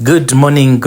Good morning,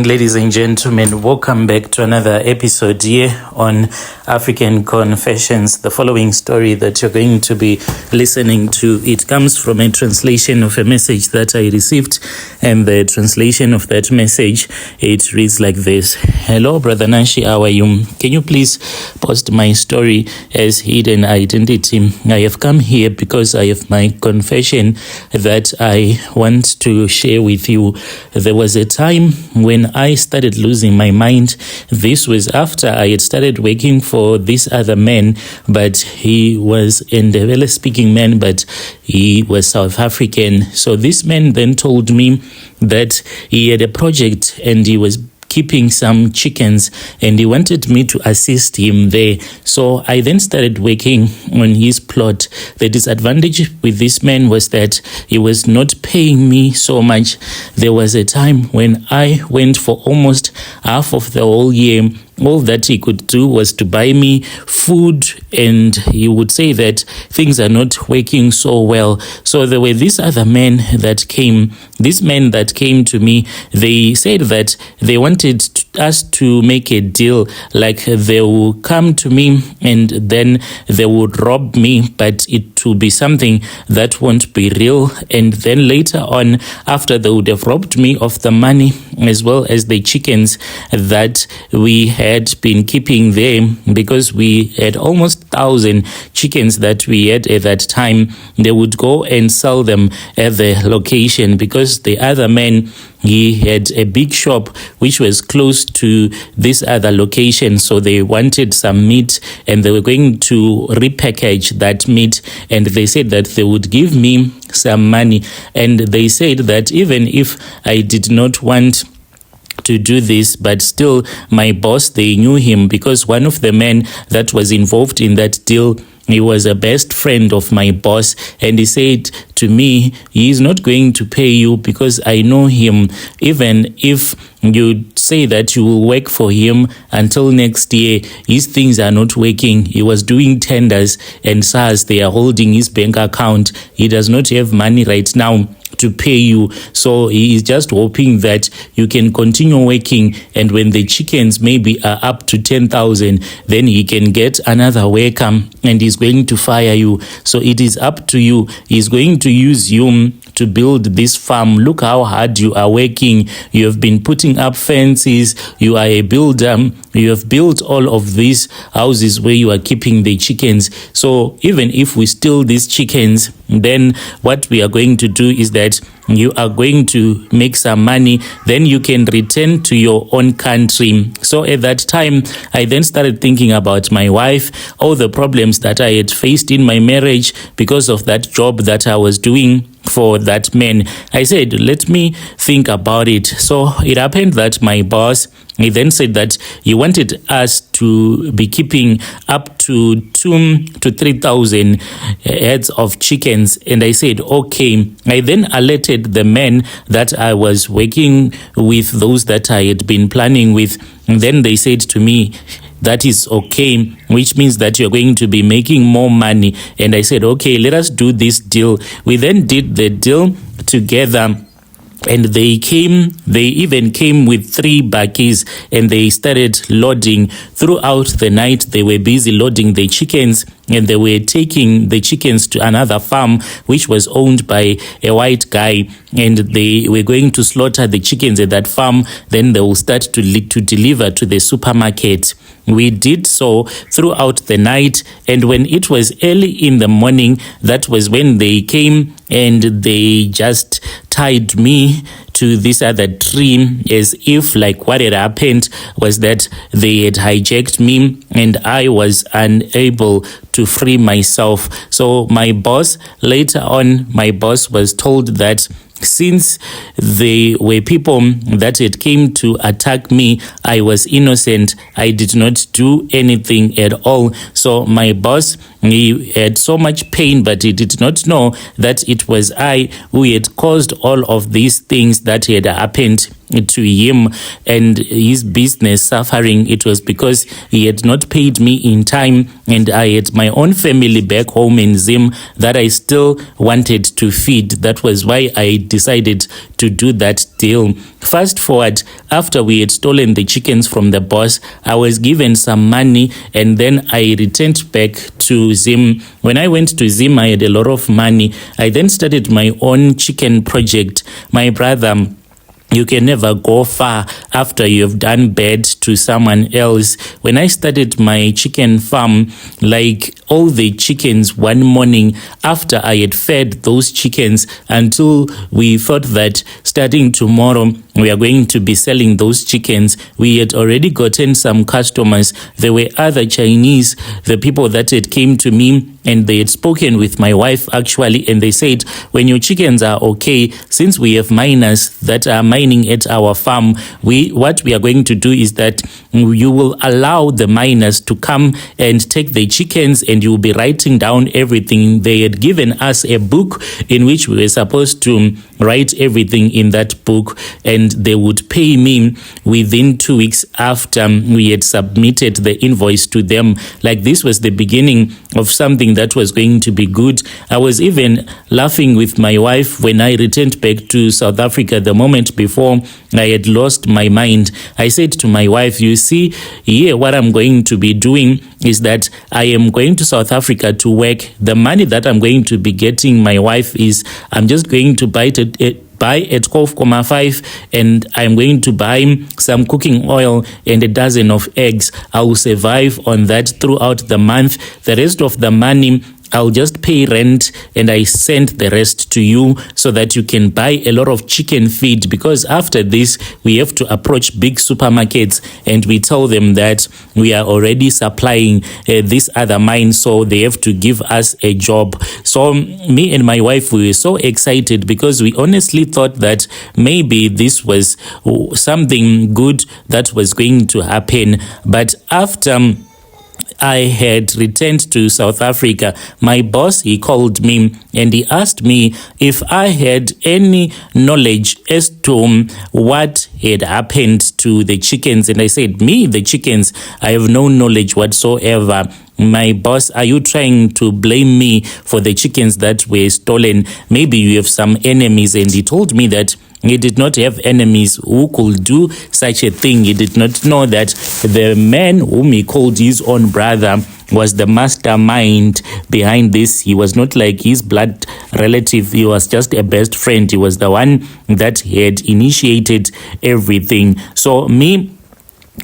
ladies and gentlemen. Welcome back to another episode here on African Confessions. The following story that you're going to be listening to, it comes from a translation of a message that I received, and the translation of that message, it reads like this. Hello, Brother Nashi, how are you? Can you please post my story as hidden identity? I have come here because I have my confession that I want to share with you. There was a time when I started losing my mind. This was after I had started working for this other man, but he was a Ndebele speaking man, but he was South African. So this man then told me that he had a project and he was keeping some chickens and he wanted me to assist him there. So I then started working on his plot. The disadvantage with this man was that he was not paying me so much. There was a time when I went for almost half of the whole year. All that he could do was to buy me food, and he would say that things are not working so well. So there were this other men that came. These men that came to me, they said that they wanted us to make a deal, like they will come to me and then they would rob me, but it will be something that won't be real. And then later on, after they would have robbed me of the money as well as the chickens that we had been keeping there, because we had almost 1,000 chickens that we had at that time, they would go and sell them at the location, because the other man, he had a big shop which was close to this other location. So they wanted some meat and they were going to repackage that meat, and they said that they would give me some money. And they said that even if I did not want to do this, but still my boss, they knew him, because one of the men that was involved in that deal, he was a best friend of my boss, and he said to me, he is not going to pay you because I know him. Even if you say that you will work for him until next year, his things are not working. He was doing tenders and SARS, they are holding his bank account. He does not have money right now to pay you. So he is just hoping that you can continue working, and when the chickens maybe are up to 10,000, then he can get another worker and he's going to fire you. So it is up to you. He's going to use you to build this farm. Look how hard you are working. You have been putting up fences. You are a builder. You have built all of these houses where you are keeping the chickens. So even if we steal these chickens, then what we are going to do is that you are going to make some money, then you can return to your own country. So at that time, I then started thinking about my wife, all the problems that I had faced in my marriage because of that job that I was doing for that man. I said, let me think about it. So it happened that my boss, he then said that he wanted us to be keeping up to 2,000 to 3,000 heads of chickens. And I said, okay. I then alerted the men that I was working with, those that I had been planning with. And then they said to me, that is okay, which means that you're going to be making more money. And I said, okay, let us do this deal. We then did the deal together. And they even came with 3 bakkies, and they started loading throughout the night. They were busy loading the chickens, and they were taking the chickens to another farm which was owned by a white guy, and they were going to slaughter the chickens at that farm. Then they will start to deliver to the supermarket. We did so throughout the night, and when it was early in the morning, that was when they came and they just tied me to this other tree, as if like what had happened was that they had hijacked me and I was unable to free myself. So my boss, later on, my boss was told that since they were people that had came to attack me, I was innocent. I did not do anything at all. So my boss, he had so much pain, but he did not know that it was I who had caused all of these things that had happened to him and his business suffering, it was because he had not paid me in time, and I had my own family back home in Zim that I still wanted to feed. That was why I decided to do that deal. Fast forward, after we had stolen the chickens from the boss, I was given some money, and then I returned back to Zim. When I went to Zim, I had a lot of money. I then started my own chicken project. My brother, you can never go far after you have done bad to someone else. When I started my chicken farm, like all the chickens one morning after I had fed those chickens until we thought that starting tomorrow we are going to be selling those chickens, we had already gotten some customers. There were other Chinese, the people that had came to me, and they had spoken with my wife actually, and they said, when your chickens are okay, since we have miners that are mining at our farm, what we are going to do is that you will allow the miners to come and take the chickens, and you will be writing down everything. They had given us a book in which we were supposed to write everything in that book, and they would pay me within 2 weeks after we had submitted the invoice to them. Like, this was the beginning of something that was going to be good. I was even laughing with my wife when I returned back to South Africa the moment before I had lost my mind. I said to my wife, you see, here what I'm going to be doing is that I am going to South Africa to work. The money that I'm going to be getting, my wife, is I'm just going to buy at 12.5, and I'm going to buy some cooking oil and a dozen of eggs. I will survive on that throughout the month. The rest of the money, I'll just pay rent, and I send the rest to you so that you can buy a lot of chicken feed, because after this we have to approach big supermarkets and we tell them that we are already supplying this other mine, so they have to give us a job. So me and my wife, we were so excited because we honestly thought that maybe this was something good that was going to happen. But after I had returned to South Africa, my boss, he called me and he asked me if I had any knowledge as to what had happened to the chickens. And I said, the chickens, I have no knowledge whatsoever. My boss, are you trying to blame me for the chickens that were stolen? Maybe you have some enemies. And he told me that he did not have enemies who could do such a thing. He did not know that the man whom he called his own brother was the mastermind behind this. He was not like his blood relative. He was just a best friend. He was the one that had initiated everything. So me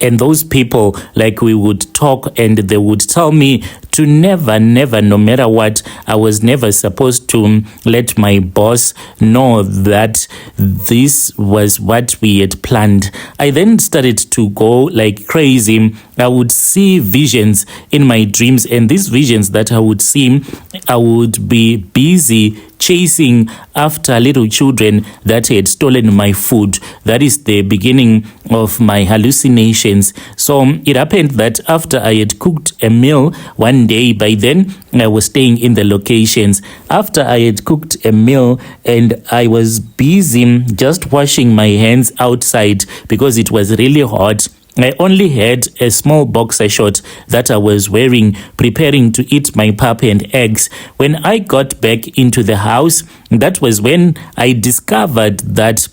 and those people, like, we would talk and they would tell me to never, no matter what, I was never supposed to let my boss know that this was what we had planned. I then started to go like crazy. I would see visions in my dreams, and these visions that I would see, I would be busy chasing after little children that had stolen my food. That is the beginning of my hallucinations. So it happened that after I had cooked a meal one day, by then I was staying in the locations. After I had cooked a meal and I was busy just washing my hands outside because it was really hot, I only had a small boxer short that I was wearing, preparing to eat my pap and eggs. When I got back into the house, that was when I discovered that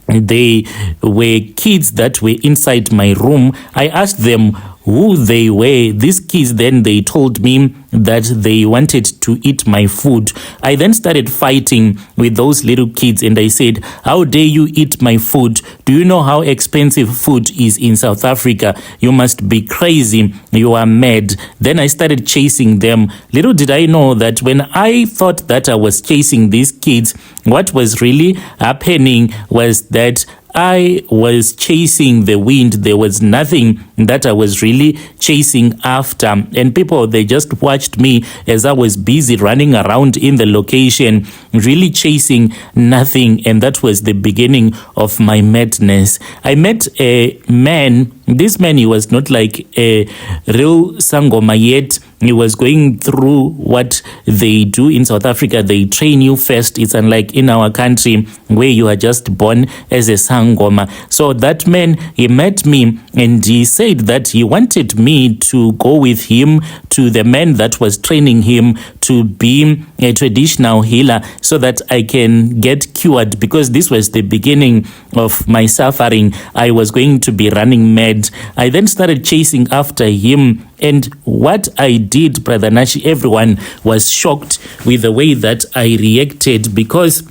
they were kids that were inside my room. I asked them who they were. These kids, then they told me that they wanted to eat my food. I then started fighting with those little kids and I said, how dare you eat my food? Do you know how expensive food is in South Africa? You must be crazy. You are mad. Then I started chasing them. Little did I know that when I thought that I was chasing these kids, what was really happening was that I was chasing the wind. There was nothing that I was really chasing after. And people, they just watched me as I was busy running around in the location, really chasing nothing. And that was the beginning of my madness. I met a man this man, he was not like a real sangoma yet. He was going through what they do in South Africa. They train you first. It's unlike in our country where you are just born as a sangoma. So that man, he met me and he said that he wanted me to go with him to the man that was training him to be a traditional healer so that I can get cured, because this was the beginning of my suffering. I was going to be running mad. I then started chasing after him, and what I did, Brother Nashi, everyone was shocked with the way that I reacted, because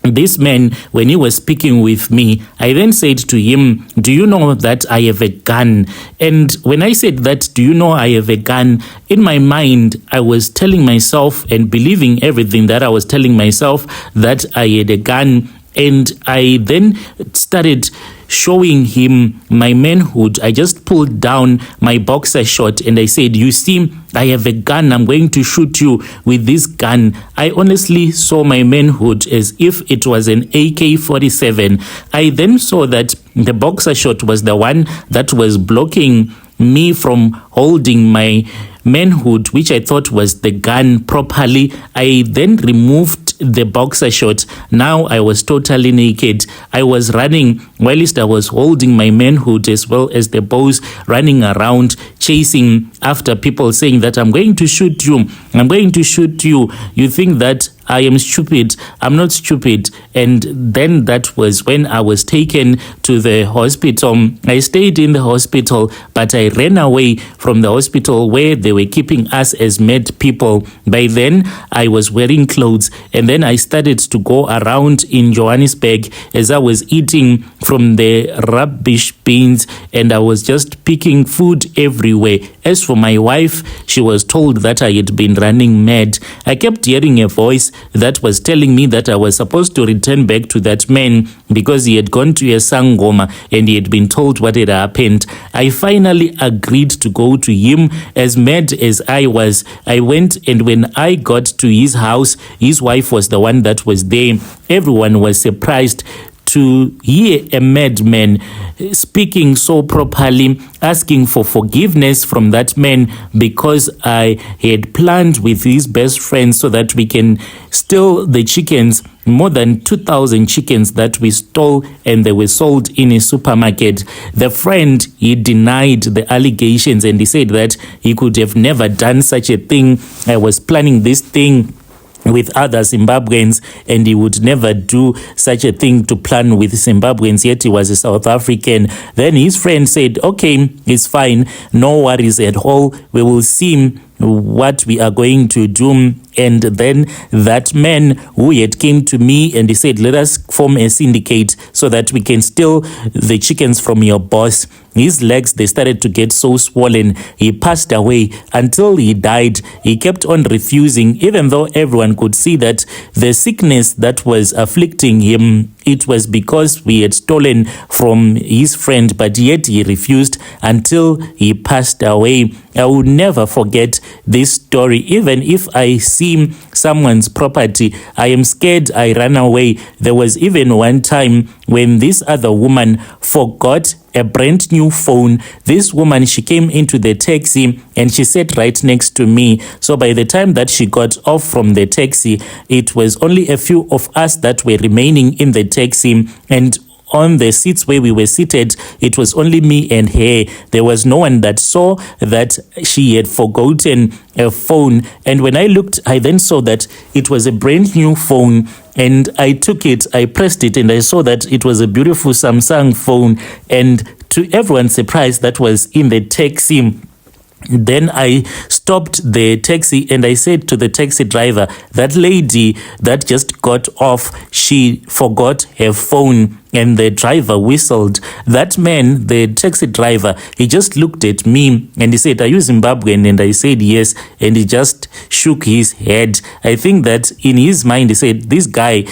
this man, when he was speaking with me, I then said to him, do you know that I have a gun? And when I said that, do you know I have a gun? In my mind, I was telling myself and believing everything that I was telling myself, that I had a gun. And I then started showing him my manhood. I just pulled down my boxer short and I said, you see, I have a gun. I'm going to shoot you with this gun. I honestly saw my manhood as if it was an AK-47. I then saw that the boxer short was the one that was blocking me from holding my manhood, which I thought was the gun properly. I then removed the boxer short. Now I was totally naked. I was running whilst I was holding my manhood, as well as the bows, running around chasing after people saying that I'm going to shoot you. I'm going to shoot you. You think that I am stupid. I'm not stupid. And then that was when I was taken to the hospital. I stayed in the hospital, but I ran away from the hospital where they were keeping us as mad people. By then, I was wearing clothes, and then I started to go around in Johannesburg as I was eating from the rubbish bins, and I was just picking food everywhere. As for my wife, she was told that I had been running mad. I kept hearing a voice that was telling me that I was supposed to return back to that man because he had gone to a sangoma and he had been told what had happened. I finally agreed to go to him. As mad as I was, I went, and when I got to his house, his wife was the one that was there. Everyone was surprised to hear a madman speaking so properly, asking for forgiveness from that man because I had planned with his best friend so that we can steal the chickens, more than 2,000 chickens that we stole, and they were sold in a supermarket. The friend, he denied the allegations and he said that he could have never done such a thing. I was planning this thing with other Zimbabweans, and he would never do such a thing to plan with Zimbabweans, yet he was a South African. Then his friend said, okay, it's fine, no worries at all, we will see what we are going to do. And then that man who had came to me and he said, let us form a syndicate so that we can steal the chickens from your boss. His legs, they started to get so swollen. He passed away. Until he died, he kept on refusing, even though everyone could see that the sickness that was afflicting him, it was because we had stolen from his friend, but yet he refused until he passed away. I will never forget this story. Even if I see someone's property, I am scared, I ran away. There was even one time when this other woman forgot a brand new phone. This woman, she came into the taxi and she sat right next to me. So by the time that she got off from the taxi, it was only a few of us that were remaining in the taxi, and on the seats where we were seated, it was only me and her. There was no one that saw that she had forgotten a phone. And when I looked, I then saw that it was a brand new phone. And I took it, I pressed it, and I saw that it was a beautiful Samsung phone. And to everyone's surprise, that was in the taxi. Then I stopped the taxi and I said to the taxi driver, that lady that just got off, she forgot her phone. And the driver whistled. That man, the taxi driver, he just looked at me and he said, are you Zimbabwean? And I said, yes. And he just shook his head. I think that in his mind, he said, this guy,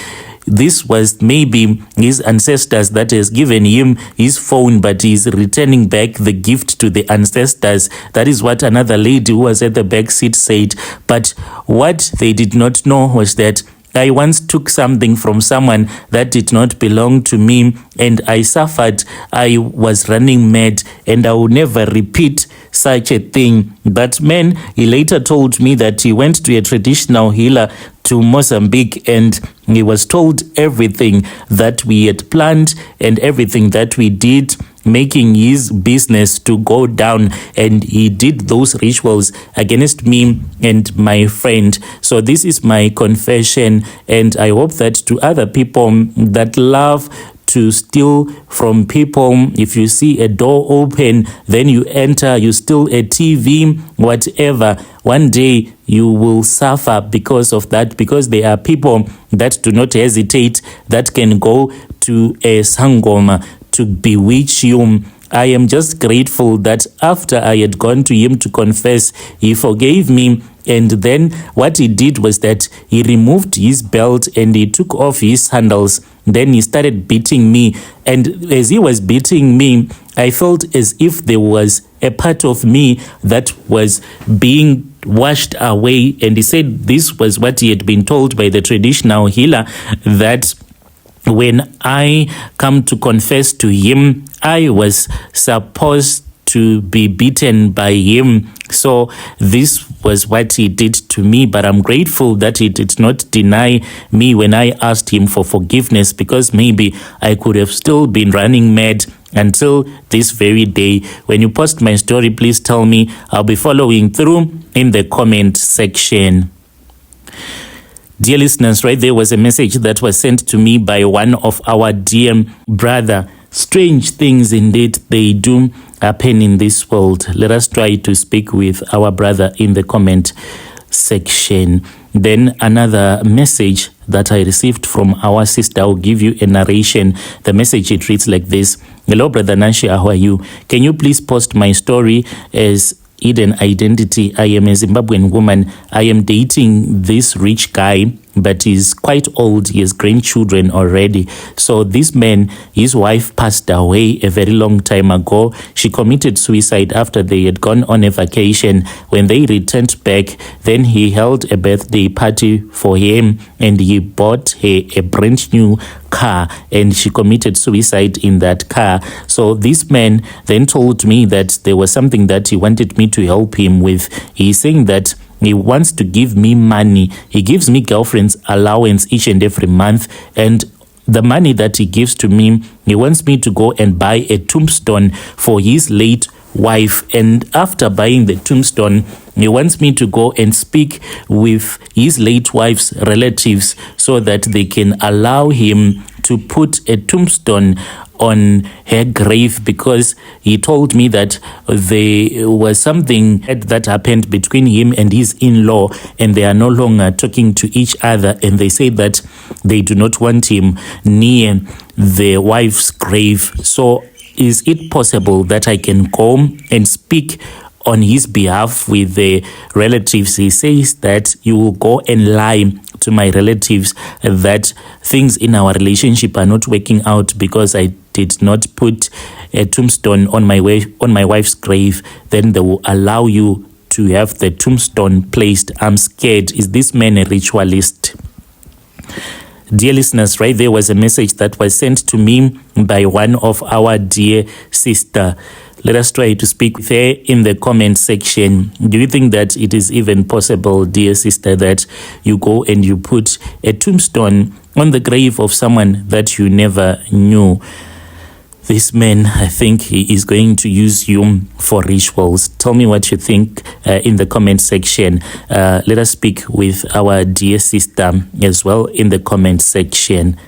this was maybe his ancestors that has given him his phone, but he's returning back the gift to the ancestors. That is what another lady who was at the back seat said. But what they did not know was that I once took something from someone that did not belong to me and I suffered. I was running mad and I will never repeat such a thing. But man, he later told me that he went to a traditional healer to Mozambique and he was told everything that we had planned and everything that we did, making his business to go down, and he did those rituals against me and my friend. So this is my confession, and I hope that to other people that love to steal from people, if you see a door open, then you enter, you steal a TV, whatever, one day you will suffer because of that, because there are people that do not hesitate, that can go to a sangoma to bewitch you. I am just grateful that after I had gone to him to confess, he forgave me. And then what he did was that he removed his belt and he took off his sandals. Then he started beating me. And as he was beating me, I felt as if there was a part of me that was being washed away. And he said this was what he had been told by the traditional healer, that when I come to confess to him, I was supposed to be beaten by him. So this was what he did to me, but I'm grateful that he did not deny me when I asked him for forgiveness, because maybe I could have still been running mad until this very day. When you post my story, please tell me. I'll be following through in the comment section. Dear listeners, right there was a message that was sent to me by one of our dear brother. Strange things indeed they do happen in this world. Let us try to speak with our brother in the comment section. Then another message that I received from our sister. I'll give you a narration. The message, it reads like this. Hello, Brother Nashi, how are you? Can you please post my story as hidden identity? I am a Zimbabwean woman. I am dating this rich guy, but he's quite old. He has grandchildren already. So this man, his wife passed away a very long time ago. She committed suicide after they had gone on a vacation. When they returned back, then he held a birthday party for him and he bought her a brand new car, and she committed suicide in that car. So this man then told me that there was something that he wanted me to help him with. He's saying that he wants to give me money. He gives me girlfriend's allowance each and every month, and the money that he gives to me, he wants me to go and buy a tombstone for his late wife. And after buying the tombstone, he wants me to go and speak with his late wife's relatives so that they can allow him to put a tombstone on her grave, because he told me that there was something that happened between him and his in-law, and they are no longer talking to each other, and they say that they do not want him near their wife's grave. So is it possible that I can go and speak on his behalf with the relatives? He says that you will go and lie to my relatives that things in our relationship are not working out because I did not put a tombstone on my wife's grave. Then they will allow you to have the tombstone placed. I'm scared. Is this man a ritualist? Dear listeners, right there was a message that was sent to me by one of our dear sister. Let us try to speak with her in the comment section. Do you think that it is even possible, dear sister, that you go and you put a tombstone on the grave of someone that you never knew? This man, I think he is going to use you for rituals. Tell me what you think in the comment section. Let us speak with our dear sister as well in the comment section.